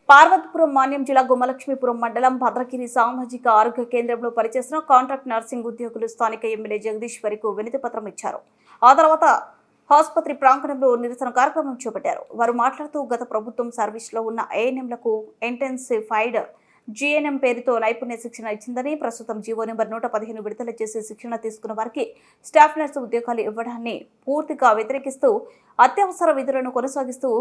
పార్వతీపురం మాన్యం జిల్లా గుమ్మలక్ష్మీపురం మండలం భద్రగిరి సామాజిక ఆరోగ్య కేంద్రంలో పనిచేసిన కాంట్రాక్ట్ నర్సింగ్ ఉద్యోగులు స్థానిక ఎమ్మెల్యే జగదీశ్వరికి వినతి పత్రం ఇచ్చారు. ఆ తర్వాత ఆసుపత్రి ప్రాంగణంలో నిరసన కార్యక్రమం చేపట్టారు. వారు మాట్లాడుతూ గత ప్రభుత్వం సర్వీస్లో ఉన్న ఏఎన్ఎంలకు ఇంటెన్సిఫైడ్ జీఎన్ఎం పేరుతో నైపుణ్య శిక్షణ ఇచ్చిందని, ప్రస్తుతం జీవో నెంబర్ 115 విడుదల చేసి శిక్షణ తీసుకున్న వారికి స్టాఫ్ నర్సు ఉద్యోగాలు ఇవ్వడాన్ని పూర్తిగా వ్యతిరేకిస్తూ అత్యవసర విధులను కొనసాగిస్తూ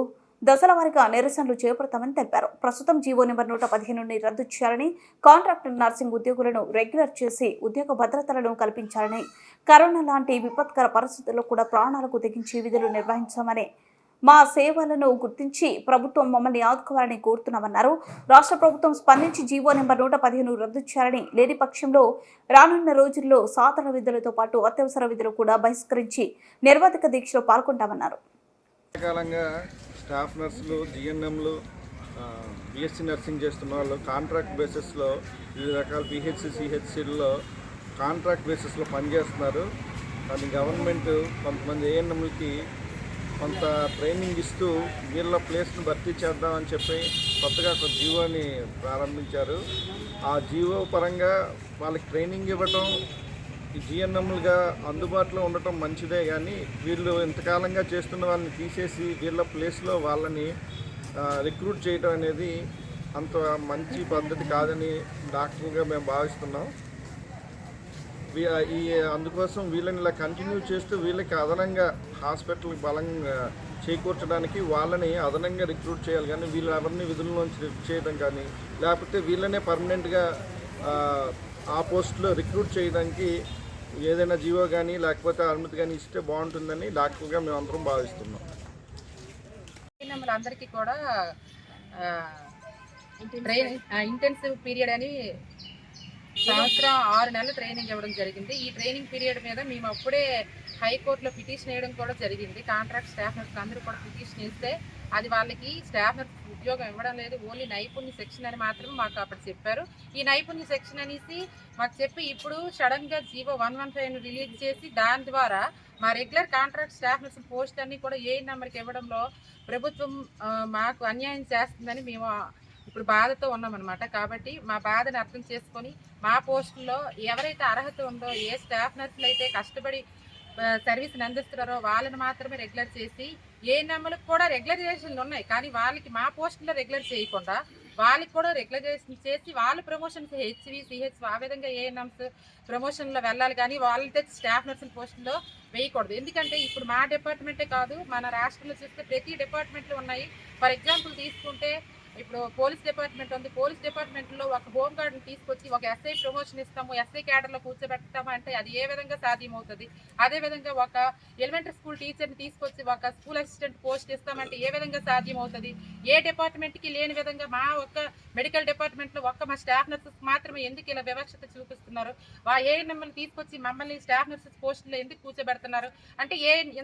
దశల వారీగా నిరసనలు చేపడతామని తెలిపారు. ప్రస్తుతం జీవో నెంబర్ 115ని రద్దు చేయాలని, కాంట్రాక్ట్ నర్సింగ్ ఉద్యోగులను రెగ్యులర్ చేసి ఉద్యోగ భద్రతలను కల్పించాలని, కరోనా లాంటి విపత్కర పరిస్థితుల్లో కూడా ప్రాణాలకు తెగించి విధులు నిర్వహించామని, మా సేవలను గుర్తించి ప్రభుత్వం మమ్మల్ని ఆదుకోవాలని కోరుతున్నామన్నారు. రాష్ట్ర ప్రభుత్వం స్పందించి జీవో నెంబర్ 115 రద్దు చేయాలని, లేని పక్షంలో రానున్న రోజుల్లో సాధారణ విధులతో పాటు అత్యవసర విధులు కూడా బహిష్కరించి నిర్వాధిక దీక్షలో పాల్గొంటామన్నారు. స్టాఫ్ నర్సులు, జిఎన్ఎంలు, బిఎస్సీ నర్సింగ్ చేస్తున్న వాళ్ళు కాంట్రాక్ట్ బేసిస్లో వివిధ రకాల పిహెచ్సి, సిహెచ్సిల్లో కాంట్రాక్ట్ బేసిస్లో పనిచేస్తున్నారు. కానీ గవర్నమెంట్ కొంతమంది ఏఎన్ఎంలకి కొంత ట్రైనింగ్ ఇస్తూ వీళ్ళ ప్లేస్ను భర్తీ చేద్దామని చెప్పి కొత్తగా ఒక జీవోని ప్రారంభించారు. ఆ జీవో పరంగా వాళ్ళకి ట్రైనింగ్ ఇవ్వటం, ఈ జిఎన్ఎంలుగా అందుబాటులో ఉండటం మంచిదే, కానీ వీళ్ళు ఇంతకాలంగా చేస్తున్న వాళ్ళని తీసేసి వీళ్ళ ప్లేస్లో వాళ్ళని రిక్రూట్ చేయడం అనేది అంత మంచి పద్ధతి కాదని డాక్టర్గా మేము భావిస్తున్నాం. అందుకోసం వీళ్ళని ఇలా కంటిన్యూ చేస్తూ వీళ్ళకి అదనంగా హాస్పిటల్కి బలంగా చేకూర్చడానికి వాళ్ళని అదనంగా రిక్రూట్ చేయాలి, కానీ వీళ్ళు ఎవరిని విధుల్లోంచి రిక్రూట్ చేయడం కానీ లేకపోతే వీళ్ళనే పర్మనెంట్గా ఆ పోస్టులో రిక్రూట్ చేయడానికి ఏదైనా జీవో కానీ లేకపోతే అనుమతి కానీ ఇస్తే బాగుంటుందని డాక్టర్గా మేము అందరం భావిస్తున్నాం. అందరికీ కూడా ఇంటెన్సివ్ పీరియడ్ అని సంవత్సరం 6 నెలలు ట్రైనింగ్ ఇవ్వడం జరిగింది. ఈ ట్రైనింగ్ పీరియడ్ మీద మేము అప్పుడే హైకోర్టులో పిటిషన్ వేయడం కూడా జరిగింది. కాంట్రాక్ట్ స్టాఫ్ నర్స్ అందరూ కూడా పిటిషన్ వేస్తే అది వాళ్ళకి స్టాఫ్ నర్స్ ఉద్యోగం ఇవ్వడం లేదు, ఓన్లీ నైపుణ్య శిక్షణ అని మాత్రం మాకు అప్పుడు చెప్పారు. ఈ నైపుణ్య శిక్షణ అనేసి మాకు చెప్పి ఇప్పుడు సడన్గా జీవో 115 రిలీజ్ చేసి దాని ద్వారా మా regular contract staff nurse post అన్ని కూడా ఏ నెంబర్కి ఇవ్వడంలో ప్రభుత్వం మాకు అన్యాయం చేస్తుందని మేము ఇప్పుడు బాధతో ఉన్నామన్నమాట. కాబట్టి మా బాధను అర్థం చేసుకొని మా పోస్టుల్లో ఎవరైతే అర్హత ఉందో, ఏ స్టాఫ్ నర్సులు అయితే కష్టపడి సర్వీస్ని అందిస్తున్నారో వాళ్ళని మాత్రమే రెగ్యులర్ చేసి, ఏ నెంబర్లకు కూడా రెగ్యులరైజేషన్లు ఉన్నాయి కానీ వాళ్ళకి మా పోస్టులో రెగ్యులర్ చేయకుండా వాళ్ళకి కూడా రెగ్యులరైజేషన్ చేసి వాళ్ళు ప్రమోషన్స్ హెచ్వి, సిహెచ్ ఆ విధంగా ఏఎన్ఎంస్ ప్రమోషన్లో వెళ్ళాలి, కానీ వాళ్ళతో స్టాఫ్ నర్సుల పోస్టులో వేయకూడదు. ఎందుకంటే ఇప్పుడు మా డిపార్ట్మెంటే కాదు, మన రాష్ట్రంలో చూస్తే ప్రతి డిపార్ట్మెంట్లో ఉన్నాయి. ఫర్ ఎగ్జాంపుల్ తీసుకుంటే ఇప్పుడు పోలీస్ డిపార్ట్మెంట్ ఉంది. పోలీస్ డిపార్ట్మెంట్లో ఒక హోమ్ గార్డ్ని తీసుకొచ్చి ఒక ఎస్ఐ ప్రమోషన్ ఇస్తాము, ఎస్ఐ క్యాడర్లో కూర్చోబెడతాము అంటే అది ఏ విధంగా సాధ్యమవుతుంది? అదేవిధంగా ఒక ఎలిమెంటరీ స్కూల్ టీచర్ని తీసుకొచ్చి ఒక స్కూల్ అసిస్టెంట్ పోస్ట్ ఇస్తామంటే ఏ విధంగా సాధ్యమవుతుంది? ఏ డిపార్ట్మెంట్కి లేని విధంగా మా ఒక్క మెడికల్ డిపార్ట్మెంట్లో మా స్టాఫ్ నర్సెస్ మాత్రమే ఎందుకు ఇలా వివక్షత చూపిస్తున్నారు? ఏఎన్ఎంలు తీసుకొచ్చి మమ్మల్ని స్టాఫ్ నర్సెస్ పోస్టులో ఎందుకు కూర్చోబెడుతున్నారు? అంటే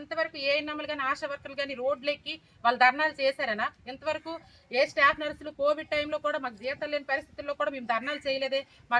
ఇంతవరకు ఏఎన్ఎంలు కానీ ఆశా వర్కర్లు కానీ రోడ్లెక్కి వాళ్ళు ధర్నాలు చేశారనా? ఇంతవరకు ఏ స్టాఫ్ నర్సులు కోవిడ్ టైంలో కూడా మాకు జీతాలు లేని పరిస్థితుల్లో కూడా మేము ధర్నాలు చేయలేదే. మా